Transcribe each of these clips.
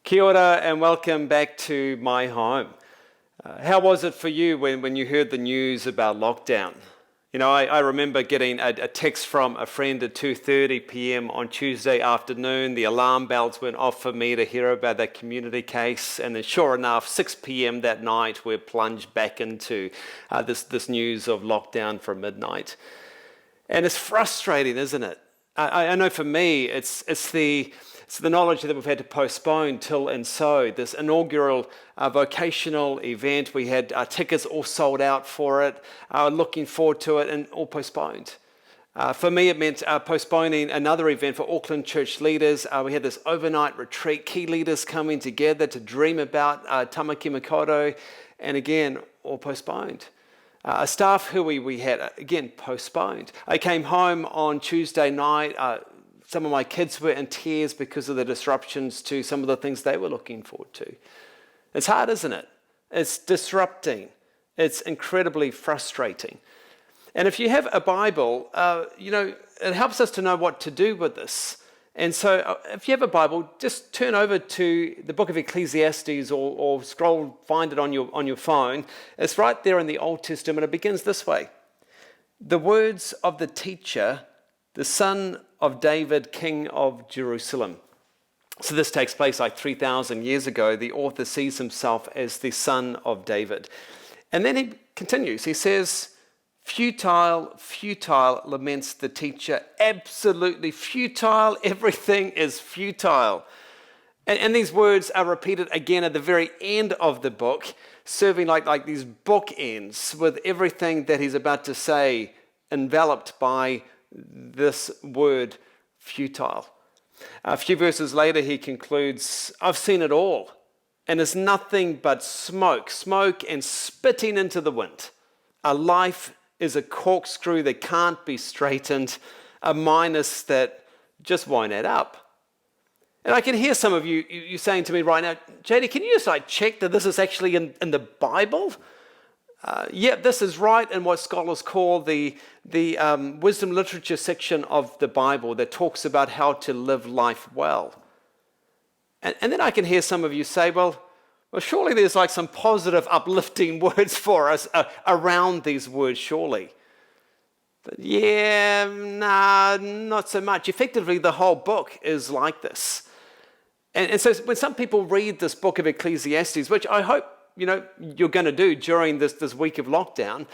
Kia ora and welcome back to my home. How was it for you when you heard the news about lockdown? I remember getting a text from a friend at 2:30 p.m. on Tuesday afternoon. The alarm bells went off for me to hear about that community case. And then sure enough, 6 p.m. that night, we're plunged back into this news of lockdown for midnight. And it's frustrating, isn't it? I know for me, it's the knowledge that we've had to postpone till and so. This inaugural vocational event, we had tickets all sold out for it, looking forward to it, and all postponed. For me, it meant postponing another event for Auckland church leaders. We had this overnight retreat, key leaders coming together to dream about Tamaki Makaurau, and again, all postponed. A staff hui we had, again, postponed. I came home on Tuesday night. Some of my kids were in tears because of the disruptions to some of the things they were looking forward to. It's hard, isn't it? It's disrupting. It's incredibly frustrating. And if you have a Bible, it helps us to know what to do with this. And so if you have a Bible, just turn over to the book of Ecclesiastes or find it on your phone. It's right there in the Old Testament. It begins this way. The words of the teacher, the son of David, king of Jerusalem. So this takes place like 3,000 years ago. The author sees himself as the son of David. And then he continues. He says, futile, futile, laments the teacher. Absolutely futile. Everything is futile. And these words are repeated again at the very end of the book, serving like these bookends with everything that he's about to say enveloped by this word, futile. A few verses later, he concludes, I've seen it all, and it's nothing but smoke and spitting into the wind. A life is a corkscrew that can't be straightened, a minus that just won't add up. And I can hear some of you saying to me right now, JD, can you just check that this is actually in the Bible? This is right in what scholars call the wisdom literature section of the Bible that talks about how to live life well. And then I can hear some of you say, well, surely there's some positive, uplifting words for us around these words, surely. But not so much. Effectively, the whole book is like this. And so when some people read this book of Ecclesiastes, which I hope you're going to do during this week of lockdown,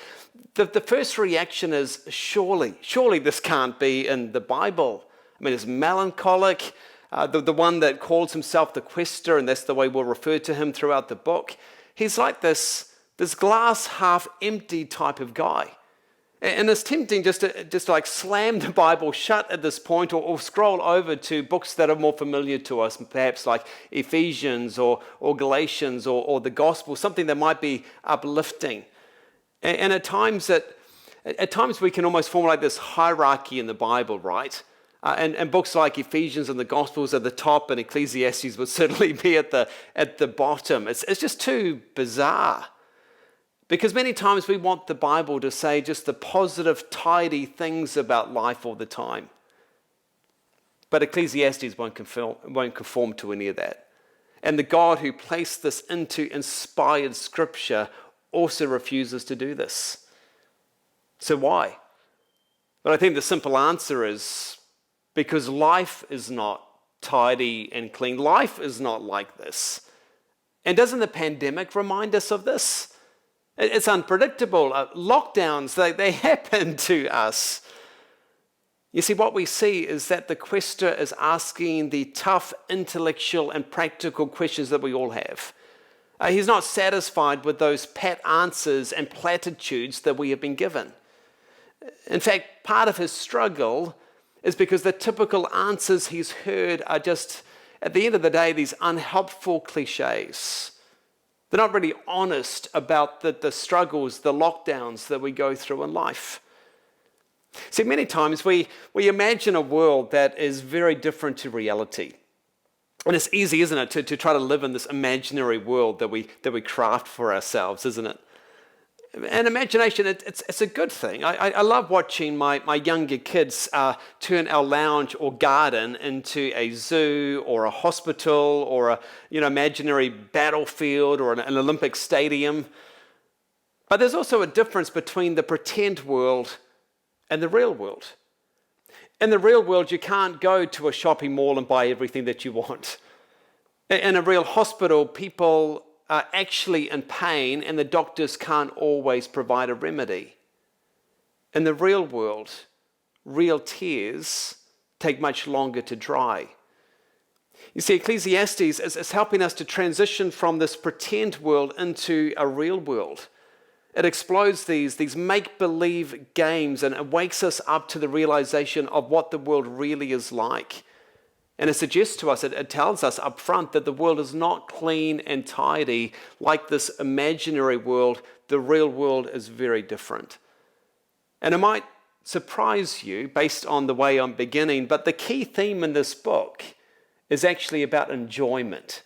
the first reaction is, surely this can't be in the Bible. I mean, it's melancholic. The one that calls himself the quester, and that's the way we'll refer to him throughout the book, he's like this glass half empty type of guy. And it's tempting just to slam the Bible shut at this point or scroll over to books that are more familiar to us, perhaps like Ephesians or Galatians or the Gospel, something that might be uplifting. And at times we can almost form this hierarchy in the Bible, right? And books like Ephesians and the Gospels at the top, and Ecclesiastes would certainly be at the bottom. It's just too bizarre. Because many times we want the Bible to say just the positive, tidy things about life all the time. But Ecclesiastes won't conform to any of that. And the God who placed this into inspired scripture also refuses to do this. So why? But I think the simple answer is because life is not tidy and clean. Life is not like this. And doesn't the pandemic remind us of this? It's unpredictable. Lockdowns, they happen to us. You see, what we see is that the quester is asking the tough intellectual and practical questions that we all have. He's not satisfied with those pat answers and platitudes that we have been given. In fact, part of his struggle is because the typical answers he's heard are just, at the end of the day, these unhelpful cliches. They're not really honest about the struggles, the lockdowns that we go through in life. See, many times we imagine a world that is very different to reality. And it's easy, isn't it, to try to live in this imaginary world that we craft for ourselves, isn't it? And imagination, it's a good thing. I love watching my younger kids turn our lounge or garden into a zoo or a hospital or a imaginary battlefield or an Olympic stadium. But there's also a difference between the pretend world and the real world. In the real world, you can't go to a shopping mall and buy everything that you want. In a real hospital, people are actually in pain and the doctors can't always provide a remedy. In the real world, real tears take much longer to dry. You see, Ecclesiastes is helping us to transition from this pretend world into a real world. It explodes these make-believe games and it wakes us up to the realization of what the world really is like. And it suggests to us, it tells us up front that the world is not clean and tidy like this imaginary world. The real world is very different. And it might surprise you based on the way I'm beginning, but the key theme in this book is actually about enjoyment.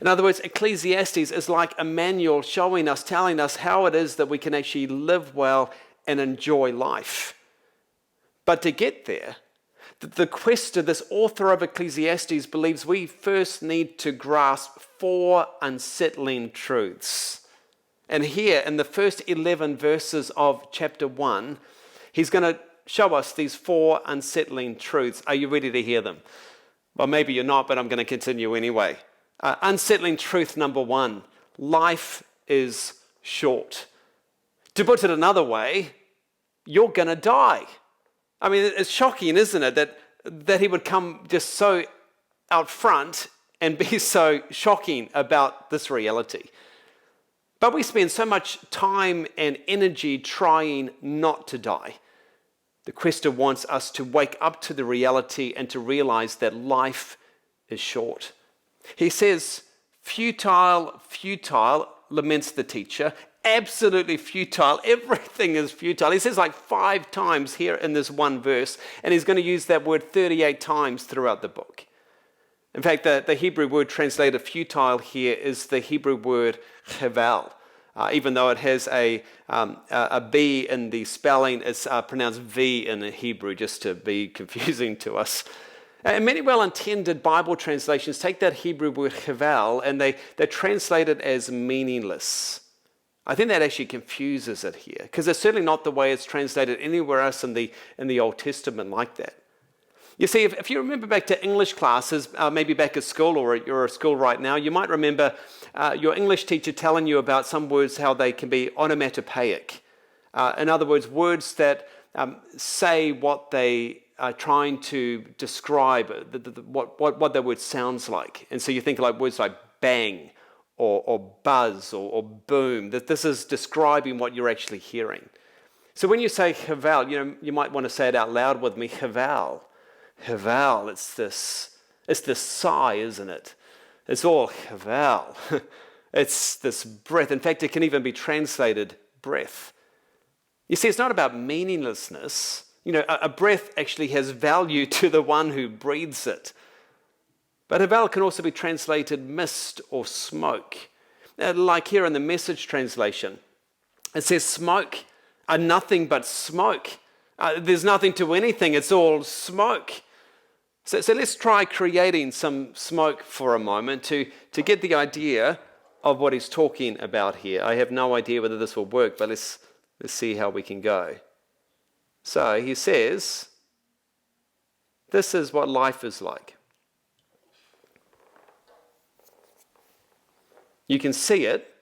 In other words, Ecclesiastes is like a manual showing us, telling us how it is that we can actually live well and enjoy life. But to get there, the quester, this author of Ecclesiastes believes we first need to grasp 4 unsettling truths. And here in the first 11 verses of chapter 1, he's going to show us these 4 unsettling truths. Are you ready to hear them? Well, maybe you're not, but I'm going to continue anyway. Unsettling truth number 1, life is short. To put it another way, you're going to die. I mean, it's shocking, isn't it, that he would come just so out front and be so shocking about this reality. But we spend so much time and energy trying not to die. The quester wants us to wake up to the reality and to realize that life is short. He says, futile, futile, laments the teacher. Absolutely futile. Everything is futile. He says like 5 times here in this one verse, and he's going to use that word 38 times throughout the book. In fact, the Hebrew word translated futile here is the Hebrew word cheval. Even though it has a B in the spelling, it's pronounced V in the Hebrew, just to be confusing to us. And many well-intended Bible translations take that Hebrew word cheval and they translate it as meaningless. I think that actually confuses it here, because it's certainly not the way it's translated anywhere else in the Old Testament like that. You see, if you remember back to English classes, maybe back at school or you're at school right now, you might remember your English teacher telling you about some words, how they can be onomatopoeic. In other words, words that say what they are trying to describe, what their word sounds like. And so you think like words like bang, or buzz, or boom, that this is describing what you're actually hearing. So when you say cheval, you might want to say it out loud with me, cheval. Cheval, it's this sigh, isn't it? It's all cheval. It's this breath. In fact, it can even be translated breath. You see, it's not about meaninglessness. A breath actually has value to the one who breathes it. But cheval can also be translated mist or smoke. Like here in the Message translation, it says smoke are nothing but smoke. There's nothing to anything, it's all smoke. So let's try creating some smoke for a moment to get the idea of what he's talking about here. I have no idea whether this will work, but let's see how we can go. So he says, this is what life is like. You can see it.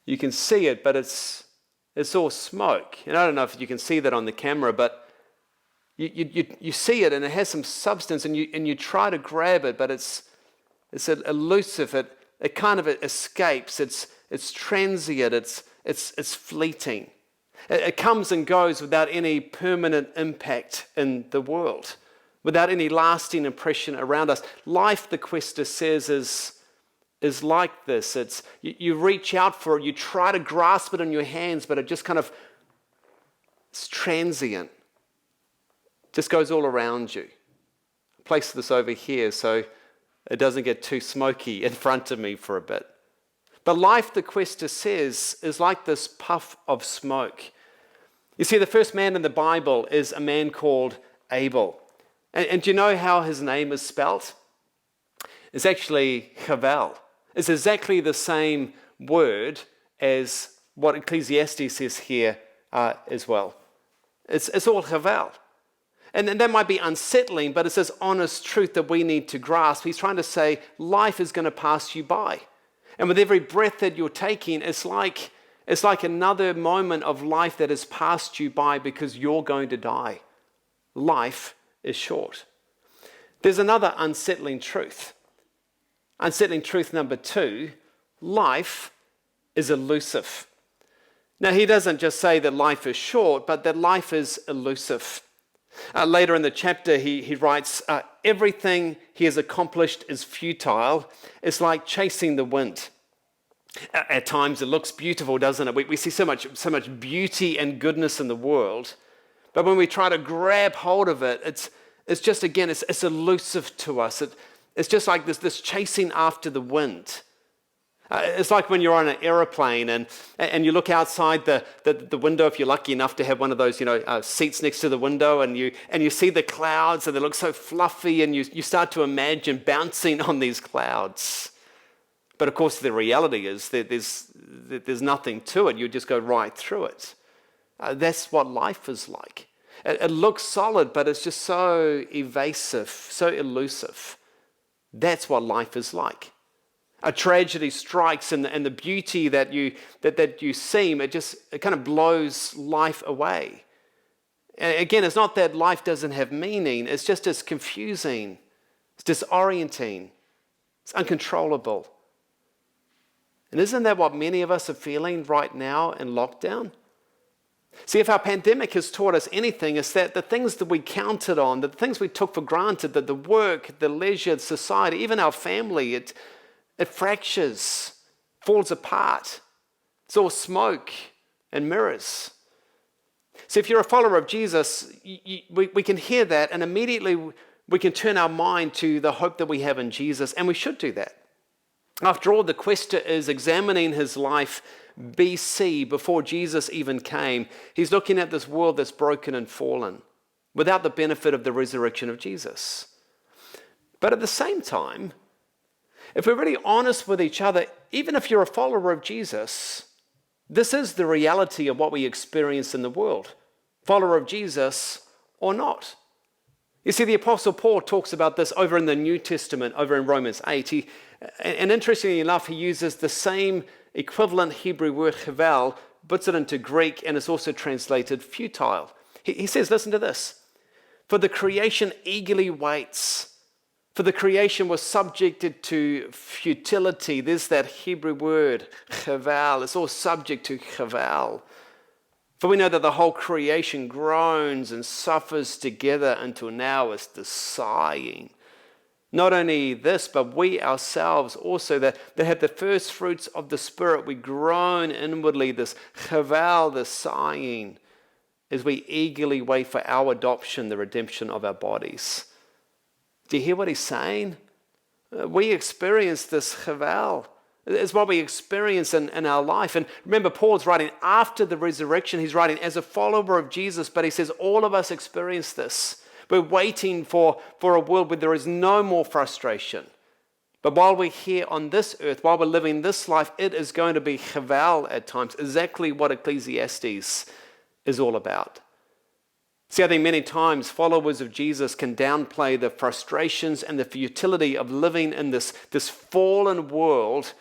You can see it, but it's all smoke. And I don't know if you can see that on the camera, but you see it and it has some substance, and you try to grab it, but it's elusive. It kind of escapes. It's transient. It's fleeting. It comes and goes without any permanent impact in the world, without any lasting impression around us. Life, the quester says, is like this. You reach out for it, you try to grasp it in your hands, but it just it's transient. Just goes all around you. I'll place this over here so it doesn't get too smoky in front of me for a bit. But life, the quester says, is like this puff of smoke. You see, the first man in the Bible is a man called Abel. And do you know how his name is spelt? It's actually Chavel. It's exactly the same word as what Ecclesiastes says here as well. It's all Chavel. And that might be unsettling, but it's this honest truth that we need to grasp. He's trying to say life is going to pass you by. And with every breath that you're taking, it's like another moment of life that has passed you by because you're going to die. Life is short. There's another unsettling truth. Unsettling truth number 2, life is elusive. Now, he doesn't just say that life is short, but that life is elusive. Later in the chapter, he writes, everything he has accomplished is futile. It's like chasing the wind. At times, it looks beautiful, doesn't it? We see so much beauty and goodness in the world. But when we try to grab hold of it, it's just, again, it's elusive to us. It's just like this chasing after the wind. It's like when you're on an aeroplane and you look outside the window, if you're lucky enough to have one of those seats next to the window, and you see the clouds and they look so fluffy, and you start to imagine bouncing on these clouds. But of course the reality is that there's nothing to it. You just go right through it. That's what life is like. It looks solid, but it's just so evasive, so elusive. That's what life is like. A tragedy strikes, and the beauty that you see, it kind of blows life away. And again, it's not that life doesn't have meaning. It's just it's confusing. It's disorienting. It's uncontrollable. And isn't that what many of us are feeling right now in lockdown? See, if our pandemic has taught us anything, it's that the things that we counted on, the things we took for granted, that the work, the leisure, society, even our family, it fractures, falls apart. It's all smoke and mirrors. So if you're a follower of Jesus, we can hear that, and immediately we can turn our mind to the hope that we have in Jesus, and we should do that. After all, the quester is examining his life BC, before Jesus even came. He's looking at this world that's broken and fallen, without the benefit of the resurrection of Jesus. But at the same time, if we're really honest with each other, even if you're a follower of Jesus, this is the reality of what we experience in the world, follower of Jesus or not. You see, the Apostle Paul talks about this over in the New Testament, over in Romans 8. And interestingly enough, he uses the same equivalent Hebrew word chavel, puts it into Greek, and it's also translated futile. He says, listen to this. For the creation eagerly waits. For the creation was subjected to futility. There's that Hebrew word, chavel. It's all subject to chavel. For we know that the whole creation groans and suffers together until now as the sighing. Not only this, but we ourselves also that have the first fruits of the Spirit, we groan inwardly, this chavel, this sighing, as we eagerly wait for our adoption, the redemption of our bodies. Do you hear what he's saying? We experience this chavel. It's what we experience in our life. And remember, Paul's writing after the resurrection. He's writing as a follower of Jesus, but he says all of us experience this. We're waiting for a world where there is no more frustration. But while we're here on this earth, while we're living this life, it is going to be chavel at times, exactly what Ecclesiastes is all about. See, I think many times followers of Jesus can downplay the frustrations and the futility of living in this fallen world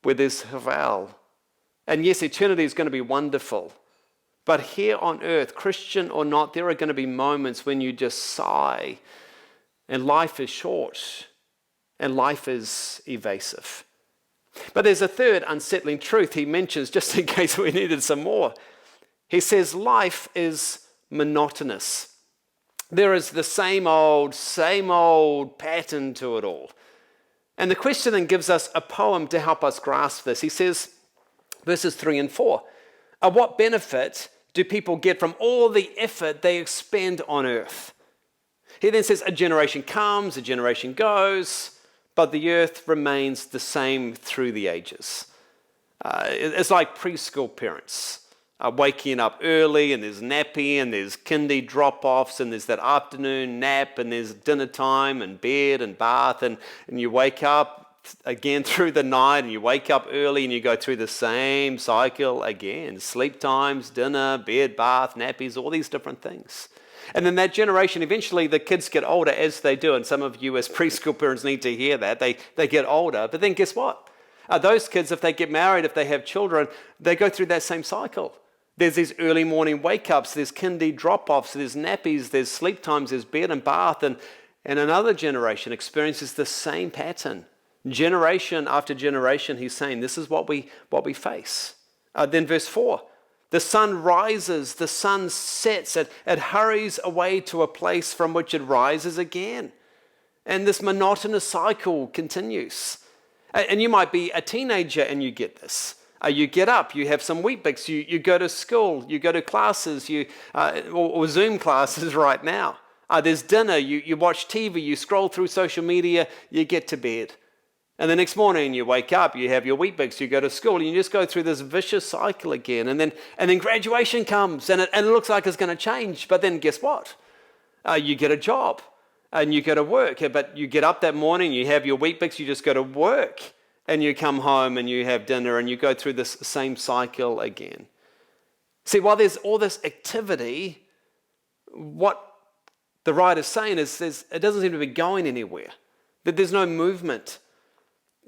where there's chavel. And yes, eternity is going to be wonderful. But here on earth, Christian or not, there are going to be moments when you just sigh, and life is short, and life is evasive. But there's a third unsettling truth he mentions, just in case we needed some more. He says life is monotonous. There is the same old pattern to it all. And the question then gives us a poem to help us grasp this. He says, verses 3 and 4, what benefit do people get from all the effort they expend on earth? He then says, a generation comes, a generation goes, but the earth remains the same through the ages. It's like preschool parents waking up early, and there's nappy, and there's kindy drop-offs, and there's that afternoon nap, and there's dinner time, and bed, and bath, and you wake up again through the night, and you wake up early, and you go through the same cycle again. Sleep times, dinner, bed, bath, nappies, all these different things. And then that generation, eventually the kids get older as they do, and some of you as preschool parents need to hear that. They get older, but then guess what? Those kids, if they get married, if they have children, they go through that same cycle. There's these early morning wake-ups, there's kindy drop-offs, there's nappies, there's sleep times, there's bed and bath, and another generation experiences the same pattern. Generation after generation, he's saying, this is what we face. Then verse 4, the sun rises, the sun sets, it hurries away to a place from which it rises again. And this monotonous cycle continues. And you might be a teenager and you get this. You get up, you have some Weet-Bix, you go to school, you go to classes, or Zoom classes right now. There's dinner, you watch TV, you scroll through social media, you get to bed. And the next morning you wake up, you have your Weet-Bix, you go to school, and you just go through this vicious cycle again. And then graduation comes, and it looks like it's going to change. But then guess what? You get a job, and you go to work. But you get up that morning, you have your Weet-Bix, you just go to work. And you come home and you have dinner and you go through this same cycle again. See, while there's all this activity, what the writer's saying is it doesn't seem to be going anywhere, that there's no movement.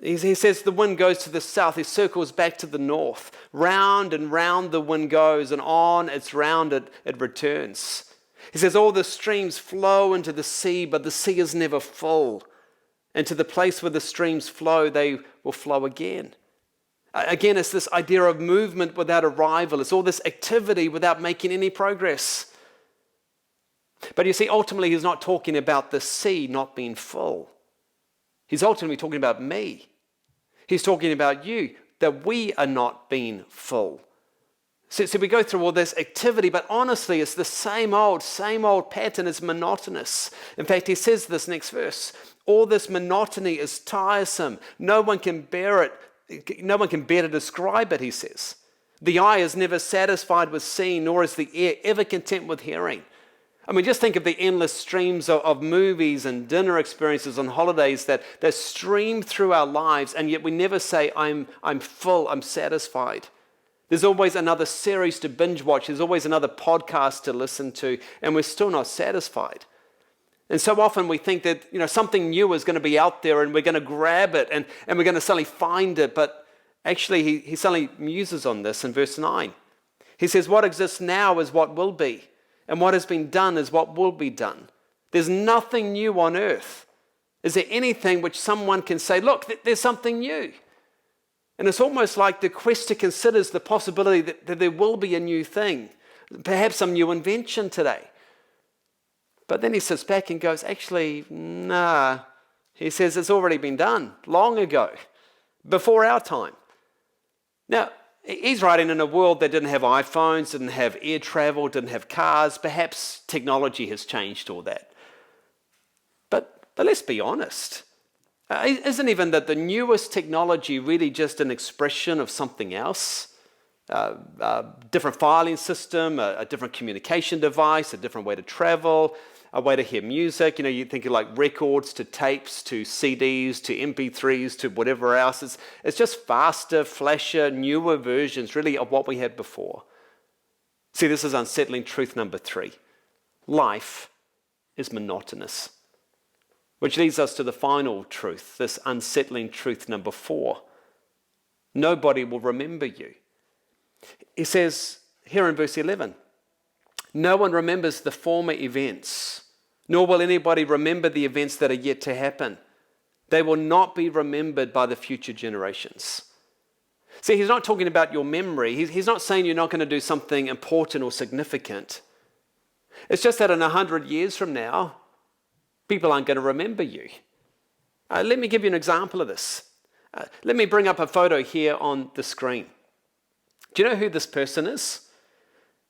He says the wind goes to the south, it circles back to the north. Round and round the wind goes, and on it's round it returns. He says all the streams flow into the sea, but the sea is never full. And to the place where the streams flow, they will flow again. Again, it's this idea of movement without arrival. It's all this activity without making any progress. But you see, ultimately, he's not talking about the sea not being full. He's ultimately talking about me. He's talking about you, that we are not being full. So we go through all this activity, but honestly, it's the same old pattern. It's monotonous. In fact, he says this next verse, all this monotony is tiresome. No one can bear it. No one can bear to describe it, he says. The eye is never satisfied with seeing, nor is the ear ever content with hearing. I mean, just think of the endless streams of movies and dinner experiences on holidays that stream through our lives, and yet we never say, I'm full, I'm satisfied. There's always another series to binge watch. There's always another podcast to listen to, and we're still not satisfied. And so often we think that something new is going to be out there, and we're going to grab it, and we're going to suddenly find it. But actually, he suddenly muses on this in verse 9. He says, what exists now is what will be, and what has been done is what will be done. There's nothing new on earth. Is there anything which someone can say, look, there's something new? And it's almost like the quester considers the possibility that there will be a new thing, perhaps some new invention today. But then he sits back and goes, actually, nah. He says it's already been done long ago, before our time. Now, he's writing in a world that didn't have iPhones, didn't have air travel, didn't have cars. Perhaps technology has changed all that. But let's be honest. Isn't even that the newest technology really just an expression of something else? A different filing system, a different communication device, a different way to travel, a way to hear music. You think of like records to tapes to CDs to MP3s to whatever else. It's just faster, flashier, newer versions really of what we had before. See, this is unsettling truth number 3. Life is monotonous. Which leads us to the final truth, this unsettling truth number 4. Nobody will remember you. He says here in verse 11, no one remembers the former events, nor will anybody remember the events that are yet to happen. They will not be remembered by the future generations. See, he's not talking about your memory. He's not saying you're not going to do something important or significant. It's just that in 100 years from now, people aren't going to remember you. Let me give you an example of this. Let me bring up a photo here on the screen. Do you know who this person is?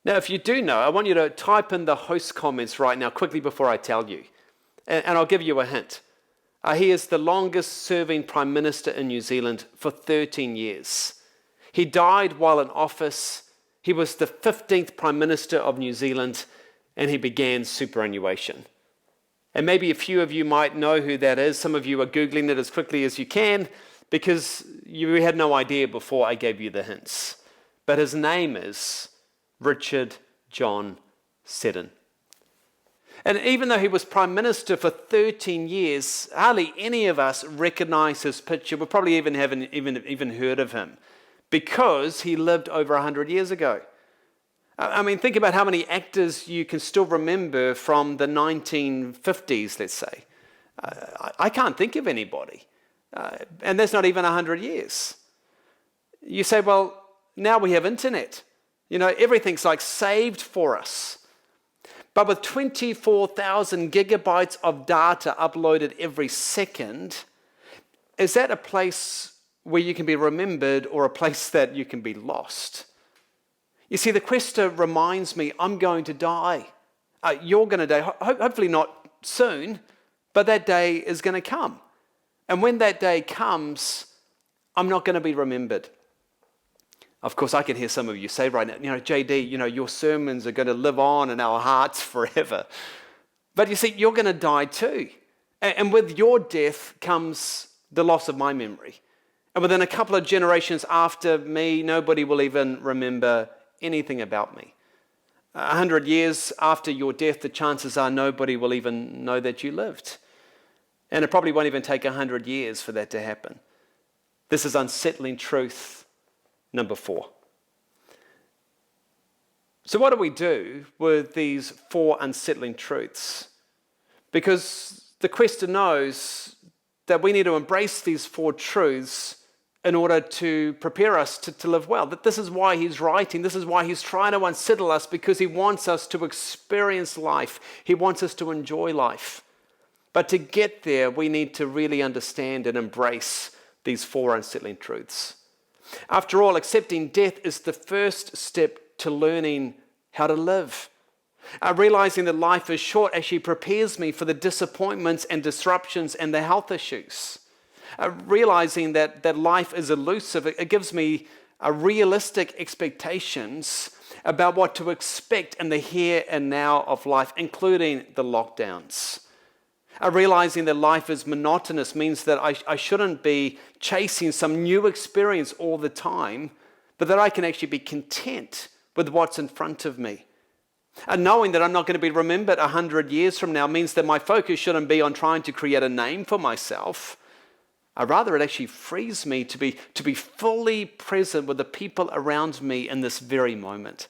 Now, if you do know, I want you to type in the host comments right now quickly before I tell you. And I'll give you a hint. He is the longest serving Prime Minister in New Zealand for 13 years. He died while in office. He was the 15th Prime Minister of New Zealand, and he began superannuation. And maybe a few of you might know who that is. Some of you are Googling it as quickly as you can because you had no idea before I gave you the hints. But his name is Richard John Seddon. And even though he was Prime Minister for 13 years, hardly any of us recognize his picture. We probably haven't even heard of him because he lived over 100 years ago. I mean, think about how many actors you can still remember from the 1950s, let's say. I can't think of anybody. And that's not even 100 years. You say, well, now we have internet. Everything's like saved for us. But with 24,000 gigabytes of data uploaded every second, is that a place where you can be remembered or a place that you can be lost? You see, the quester reminds me, I'm going to die. You're going to die. Hopefully not soon, but that day is going to come. And when that day comes, I'm not going to be remembered. Of course, I can hear some of you say right now, JD, your sermons are going to live on in our hearts forever. But you see, you're going to die too. And with your death comes the loss of my memory. And within a couple of generations after me, nobody will even remember anything about me. 100 years after your death, the chances are nobody will even know that you lived. And it probably won't even take 100 years for that to happen. This is unsettling truth number 4. So what do we do with these 4 unsettling truths? Because the quester knows that we need to embrace these 4 truths in order to prepare us to live well. That this is why he's writing. This is why he's trying to unsettle us, because he wants us to experience life. He wants us to enjoy life. But to get there, we need to really understand and embrace these 4 unsettling truths. After all, accepting death is the first step to learning how to live. Realizing that life is short actually prepares me for the disappointments and disruptions and the health issues. Realizing that life is elusive, it gives me realistic expectations about what to expect in the here and now of life, including the lockdowns. Realizing that life is monotonous means that I shouldn't be chasing some new experience all the time, but that I can actually be content with what's in front of me. And knowing that I'm not going to be remembered 100 years from now means that my focus shouldn't be on trying to create a name for myself. Rather, it actually frees me to be fully present with the people around me in this very moment.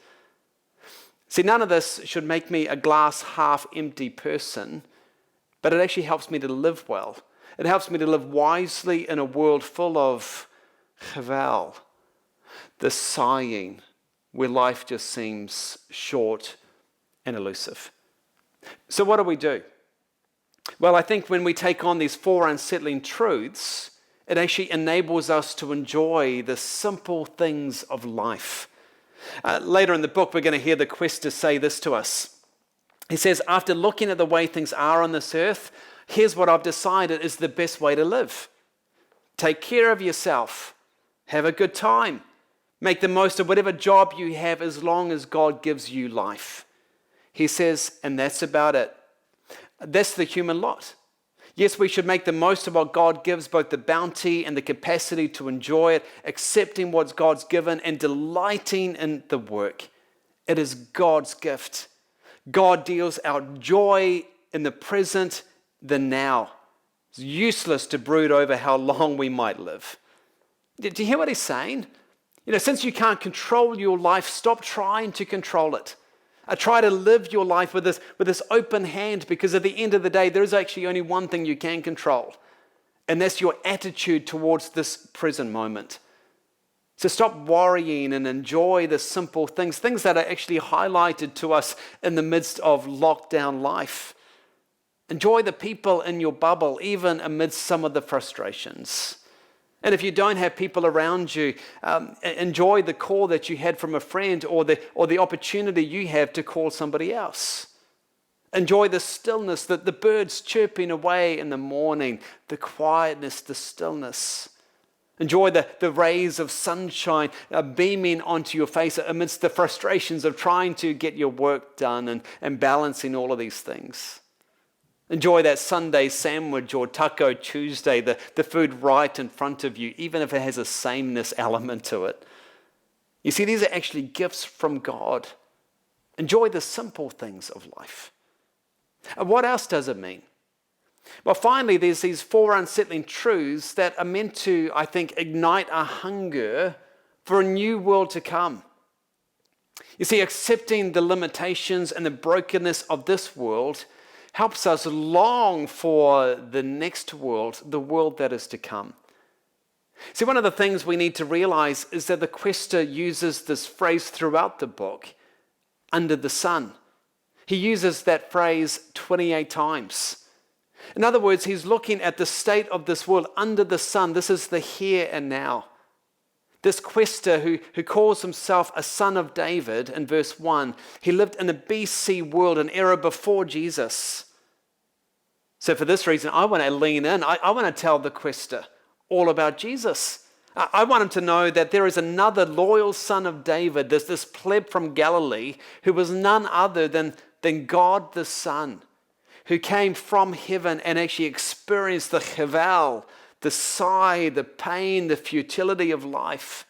See, none of this should make me a glass half empty person, but it actually helps me to live well. It helps me to live wisely in a world full of chaval, the sighing, where life just seems short and elusive. So what do we do? Well, I think when we take on these 4 unsettling truths, it actually enables us to enjoy the simple things of life. Later in the book, we're going to hear the quester say this to us. He says, after looking at the way things are on this earth, here's what I've decided is the best way to live. Take care of yourself. Have a good time. Make the most of whatever job you have as long as God gives you life. He says, and that's about it. That's the human lot. Yes, we should make the most of what God gives, both the bounty and the capacity to enjoy it, accepting what God's given and delighting in the work. It is God's gift. God deals out joy in the present, the now. It's useless to brood over how long we might live. Do you hear what he's saying? Since you can't control your life, stop trying to control it. Try to live your life with this open hand, because at the end of the day, there is actually only one thing you can control, and that's your attitude towards this present moment. So stop worrying and enjoy the simple things that are actually highlighted to us in the midst of lockdown life. Enjoy the people in your bubble, even amidst some of the frustrations. And if you don't have people around you, enjoy the call that you had from a friend or the opportunity you have to call somebody else. Enjoy the stillness, the birds chirping away in the morning, the quietness, the stillness. Enjoy the rays of sunshine beaming onto your face amidst the frustrations of trying to get your work done and balancing all of these things. Enjoy that Sunday sandwich or Taco Tuesday, the food right in front of you, even if it has a sameness element to it. You see, these are actually gifts from God. Enjoy the simple things of life. And what else does it mean? Well, finally, there's these 4 unsettling truths that are meant to, I think, ignite a hunger for a new world to come. You see, accepting the limitations and the brokenness of this world helps us long for the next world, the world that is to come. See, one of the things we need to realize is that the quester uses this phrase throughout the book, under the sun. He uses that phrase 28 times. In other words, he's looking at the state of this world under the sun. This is the here and now. This quester who calls himself a son of David in verse 1, he lived in a BC world, an era before Jesus. So for this reason, I want to lean in. I want to tell the quester all about Jesus. I want him to know that there is another loyal son of David, this pleb from Galilee, who was none other than God the Son, who came from heaven and actually experienced the chevel, the sigh, the pain, the futility of life.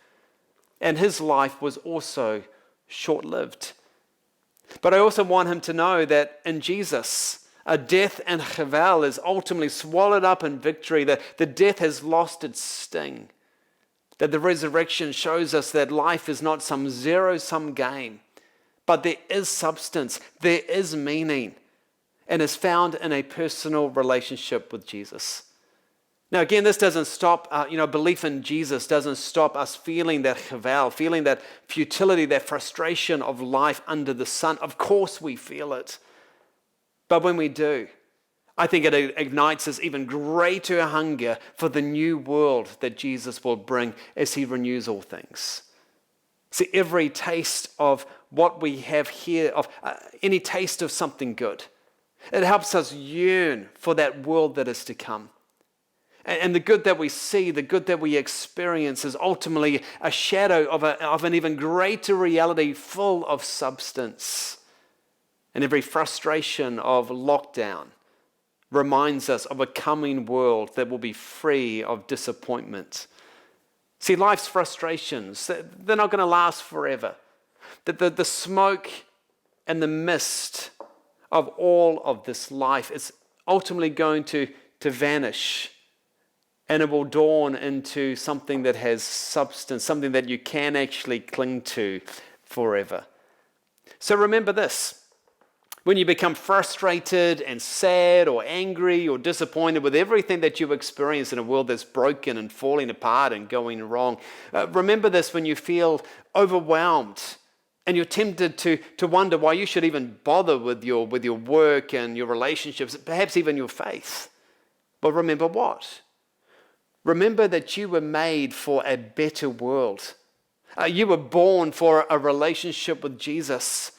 And his life was also short-lived. But I also want him to know that in Jesus, a death and chevel is ultimately swallowed up in victory, that the death has lost its sting. That the resurrection shows us that life is not some zero-sum game, but there is substance, there is meaning, and is found in a personal relationship with Jesus. Now again, this doesn't stop, belief in Jesus doesn't stop us feeling that chevel, feeling that futility, that frustration of life under the sun. Of course we feel it. But when we do, I think it ignites this even greater hunger for the new world that Jesus will bring as he renews all things. See, every taste of what we have here, of any taste of something good, it helps us yearn for that world that is to come. And the good that we see, the good that we experience is ultimately a shadow of an even greater reality full of substance. And every frustration of lockdown reminds us of a coming world that will be free of disappointment. See, life's frustrations, they're not going to last forever. The smoke and the mist of all of this life is ultimately going to vanish, and it will dawn into something that has substance, something that you can actually cling to forever. So remember this. When you become frustrated and sad or angry or disappointed with everything that you experience in a world that's broken and falling apart and going wrong, remember this when you feel overwhelmed and you're tempted to wonder why you should even bother with your work and your relationships, perhaps even your faith. But remember what? Remember that you were made for a better world. You were born for a relationship with Jesus.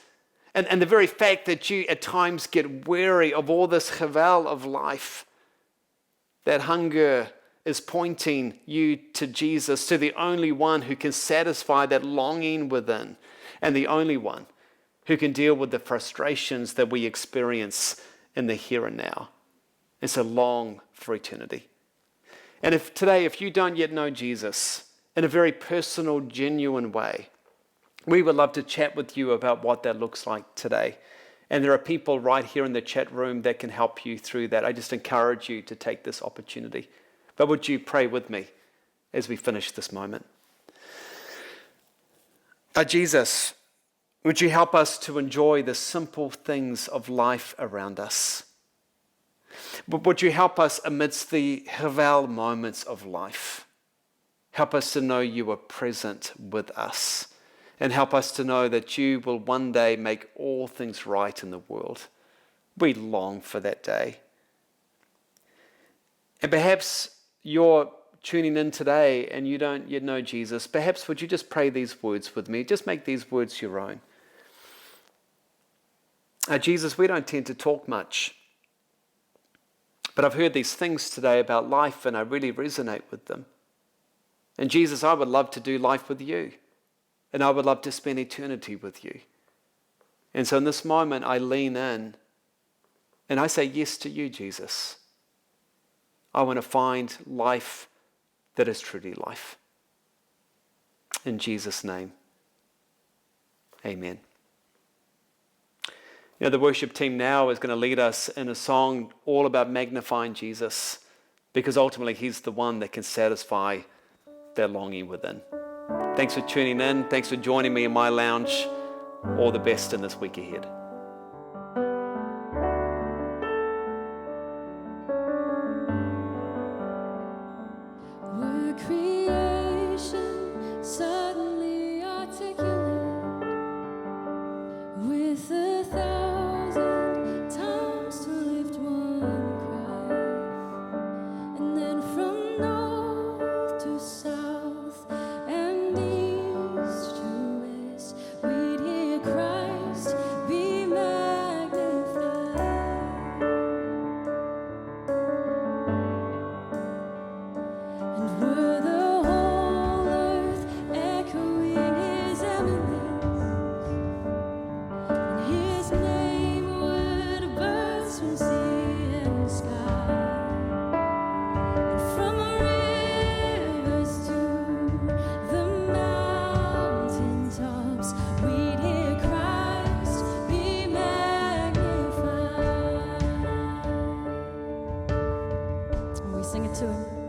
And the very fact that you at times get weary of all this chevel of life, that hunger is pointing you to Jesus, to the only one who can satisfy that longing within, and the only one who can deal with the frustrations that we experience in the here and now. And so long for eternity. And if you don't yet know Jesus in a very personal, genuine way, we would love to chat with you about what that looks like today. And there are people right here in the chat room that can help you through that. I just encourage you to take this opportunity. But would you pray with me as we finish this moment? Jesus, would you help us to enjoy the simple things of life around us? Would you help us amidst the chevel moments of life? Help us to know you are present with us. And help us to know that you will one day make all things right in the world. We long for that day. And perhaps you're tuning in today and you don't yet know Jesus. Perhaps would you just pray these words with me? Just make these words your own. Jesus, we don't tend to talk much, but I've heard these things today about life and I really resonate with them. And Jesus, I would love to do life with you, and I would love to spend eternity with you. And so in this moment, I lean in and I say yes to you, Jesus. I want to find life that is truly life. In Jesus' name, amen. You know, the worship team now is going to lead us in a song all about magnifying Jesus, because ultimately he's the one that can satisfy their longing within. Thanks for tuning in. Thanks for joining me in my lounge. All the best in this week ahead. Were creation suddenly articulate with 1,000 tongues to lift one cry, and then from north to south and east to west, we'd hear Christ be magnified. And were the whole earth echoing his eminence, and his name would burst from sea and sky, and from the rivers to the mountain tops, we'd hear Christ be magnified. And we sing it to him.